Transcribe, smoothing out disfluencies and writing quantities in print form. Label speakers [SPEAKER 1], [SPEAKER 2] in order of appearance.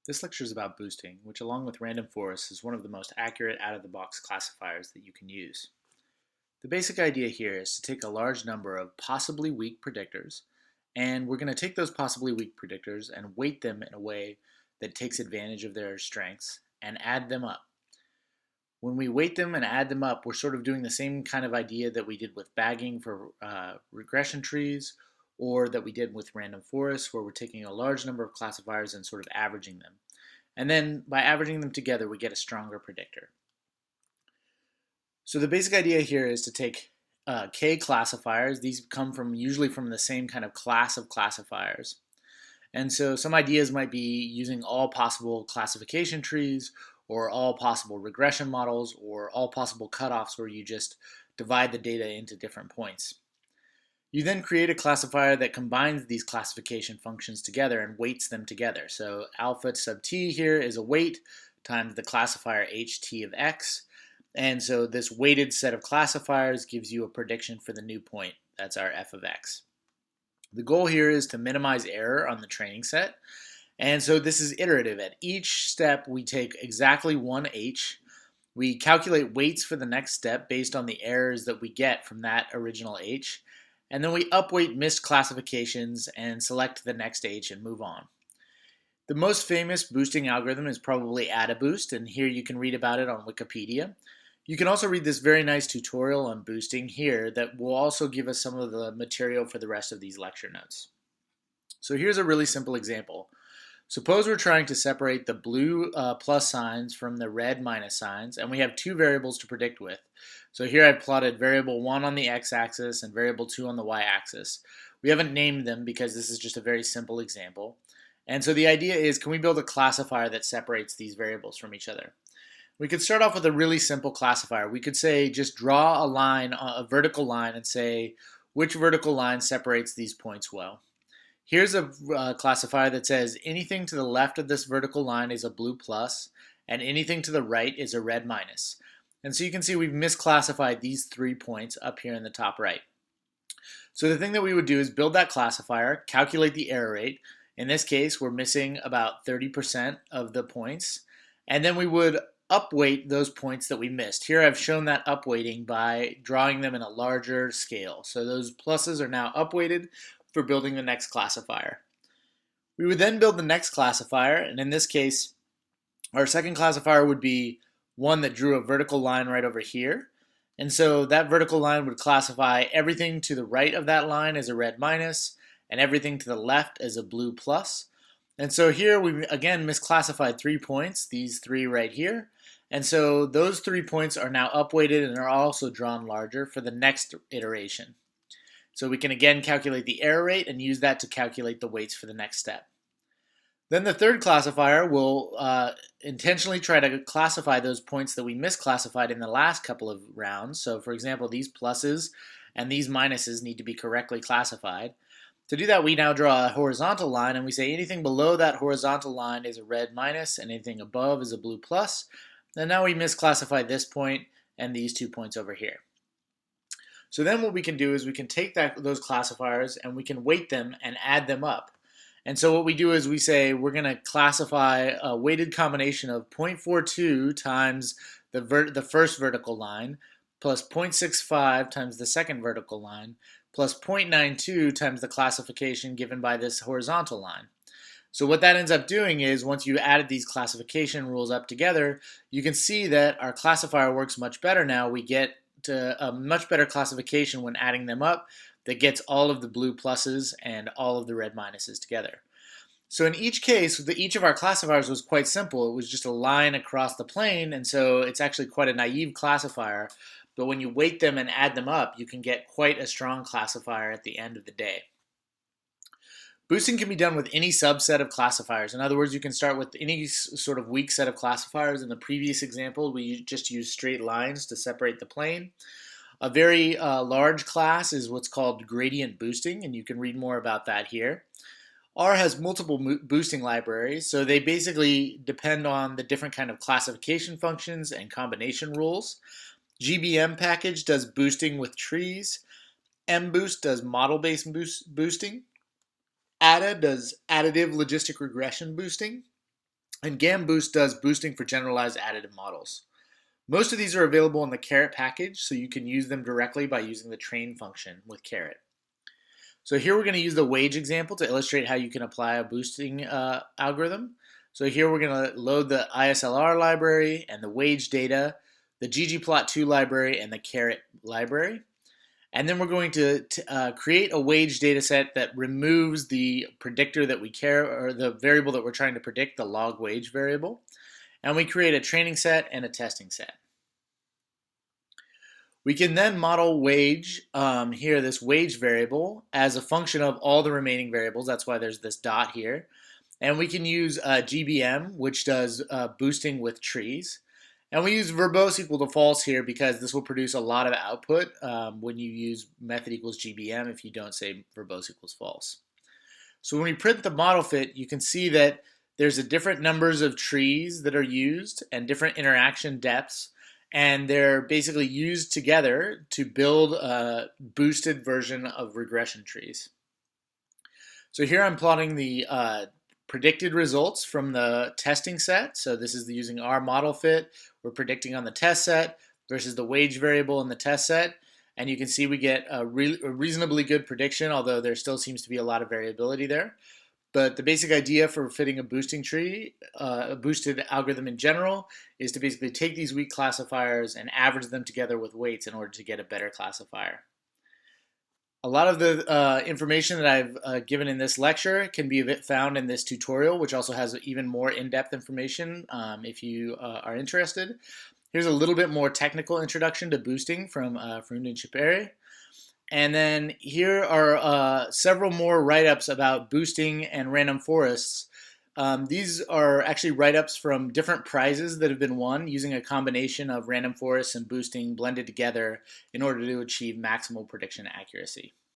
[SPEAKER 1] This lecture is about boosting, which along with random forests is one of the most accurate out-of-the-box classifiers that you can use. The basic idea here is to take a large number of possibly weak predictors, and we're going to take those possibly weak predictors and weight them in a way that takes advantage of their strengths and add them up. When we weight them and add them up, we're sort of doing the same kind of idea that we did with bagging for regression trees, or that we did with random forests, where we're taking a large number of classifiers and sort of averaging them. And then by averaging them together, we get a stronger predictor. So the basic idea here is to take K classifiers. These come from usually from the same kind of class of classifiers. And so some ideas might be using all possible classification trees or all possible regression models or all possible cutoffs where you just divide the data into different points. You then create a classifier that combines these classification functions together and weights them together. So alpha sub t here is a weight times the classifier ht of x. And so this weighted set of classifiers gives you a prediction for the new point. That's our f of x. The goal here is to minimize error on the training set. And so this is iterative. At each step, we take exactly one h. We calculate weights for the next step based on the errors that we get from that original h. And then we upweight missed classifications and select the next h and move on. The most famous boosting algorithm is probably AdaBoost, and here you can read about it on Wikipedia. You can also read this very nice tutorial on boosting here that will also give us some of the material for the rest of these lecture notes. So here's a really simple example. Suppose we're trying to separate the blue plus signs from the red minus signs, and we have two variables to predict with. So here I've plotted variable 1 on the x-axis and variable 2 on the y-axis. We haven't named them because this is just a very simple example. And so the idea is, can we build a classifier that separates these variables from each other? We could start off with a really simple classifier. We could say just draw a line, a vertical line, and say which vertical line separates these points well. Here's a classifier that says anything to the left of this vertical line is a blue plus, and anything to the right is a red minus. And so you can see we've misclassified these 3 points up here in the top right. So the thing that we would do is build that classifier, calculate the error rate. In this case, we're missing about 30% of the points. And then we would upweight those points that we missed. Here I've shown that upweighting by drawing them in a larger scale. So those pluses are now upweighted for building the next classifier. We would then build the next classifier, and in this case, our second classifier would be one that drew a vertical line right over here. And so that vertical line would classify everything to the right of that line as a red minus, and everything to the left as a blue plus. And so here we again misclassified 3 points, these 3 right here. And so those 3 points are now upweighted and are also drawn larger for the next iteration. So we can again calculate the error rate and use that to calculate the weights for the next step. Then the third classifier will intentionally try to classify those points that we misclassified in the last couple of rounds. So for example, these pluses and these minuses need to be correctly classified. To do that, we now draw a horizontal line and we say anything below that horizontal line is a red minus and anything above is a blue plus. And now we misclassify this point and these 2 points over here. So then what we can do is we can take those classifiers and we can weight them and add them up. And so what we do is we say we're going to classify a weighted combination of 0.42 times the first vertical line plus 0.65 times the second vertical line plus 0.92 times the classification given by this horizontal line. So what that ends up doing is once you added these classification rules up together, you can see that our classifier works much better now. We get to a much better classification when adding them up that gets all of the blue pluses and all of the red minuses together. So in each case, each of our classifiers was quite simple. It was just a line across the plane, and so it's actually quite a naive classifier. But when you weight them and add them up, you can get quite a strong classifier at the end of the day. Boosting can be done with any subset of classifiers. In other words, you can start with any sort of weak set of classifiers. In the previous example, we just used straight lines to separate the plane. A very large class is what's called gradient boosting, and you can read more about that here. R has multiple boosting libraries, so they basically depend on the different kind of classification functions and combination rules. GBM package does boosting with trees. MBoost does model-based boosting. ADA does additive logistic regression boosting. And GAMBoost does boosting for generalized additive models. Most of these are available in the Caret package, so you can use them directly by using the train function with Caret. So here we're going to use the wage example to illustrate how you can apply a boosting algorithm. So here we're going to load the ISLR library and the wage data, the ggplot2 library, and the Caret library. And then we're going to create a wage data set that removes the predictor that we care, or the variable that we're trying to predict, the log wage variable. And we create a training set and a testing set. We can then model wage, here, this wage variable, as a function of all the remaining variables. That's why there's this dot here. And we can use GBM, which does boosting with trees. And we use verbose equal to false here because this will produce a lot of output when you use method equals GBM if you don't say verbose equals false. So when we print the model fit, you can see that there's a different numbers of trees that are used and different interaction depths. And they're basically used together to build a boosted version of regression trees. So here I'm plotting the predicted results from the testing set. So this is using our model fit. We're predicting on the test set versus the wage variable in the test set. And you can see we get a reasonably good prediction, although there still seems to be a lot of variability there. But the basic idea for fitting a boosting tree, a boosted algorithm in general, is to basically take these weak classifiers and average them together with weights in order to get a better classifier. A lot of the information that I've given in this lecture can be found in this tutorial, which also has even more in-depth information if you are interested. Here's a little bit more technical introduction to boosting from Fround Schipperey. And then here are several more write-ups about boosting and random forests. These are actually write-ups from different prizes that have been won using a combination of random forests and boosting blended together in order to achieve maximal prediction accuracy.